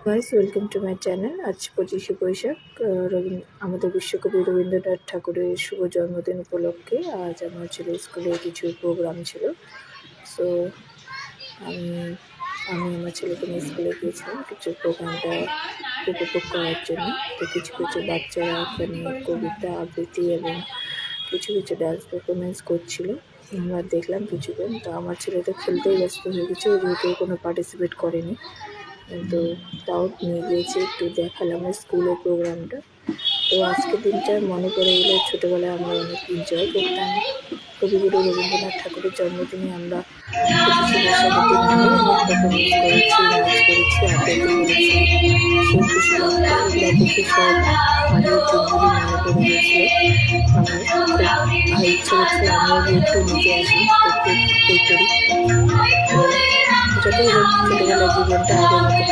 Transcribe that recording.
Guys, welcome to my channel. আজ 25শে বৈশাখ, আমাদের বিশ্বকবি রবীন্দ্রনাথ ঠাকুরের শুভ জন্মদিন উপলক্ষে আজ আমার ছেলের স্কুলে কিছু প্রোগ্রাম ছিল। সো আমি আমি আমার ছেলেকে নিয়ে স্কুলে গিয়েছিলাম কিছু প্রোগ্রামটা উপভোগ করার জন্য। তো কিছু বাচ্চারা এখানে কবিতা আবৃত্তি এবং কিছু ডান্স পারফরমেন্স করছিল। আমরা দেখলাম কিছুক্ষণ। তো আমার ছেলে তো খেলতেই ব্যস্ত হয়ে গেছে, যেহেতু কোনো পার্টিসিপেট করেনি, কিন্তু তাও নিয়ে গিয়েছি, একটু দেখালাম স্কুলের প্রোগ্রামটা। তো আজকের দিনটা মনে পড়ে গেলে ছোটোবেলায় আমরা অনেক এনজয় করতাম। কবিগুরু রবীন্দ্রনাথ ঠাকুরের জন্মদিনে আমরা 25শে বৈশাখের দিন আমরা অনেক পারফরমেন্স করেছি, নাচ করেছি, আবৃত্তি করেছি। সেই খুশি লাগতো, এগুলো দেখে সব আগের দিনগুলি মনে পড়ে গিয়েছিল। আমার খুব ইচ্ছে হচ্ছিল আমিও গিয়ে একটু নিচে আসি, একটু করি। তো যতই হোক ছোটোবেলার জীবনটা আগের মতো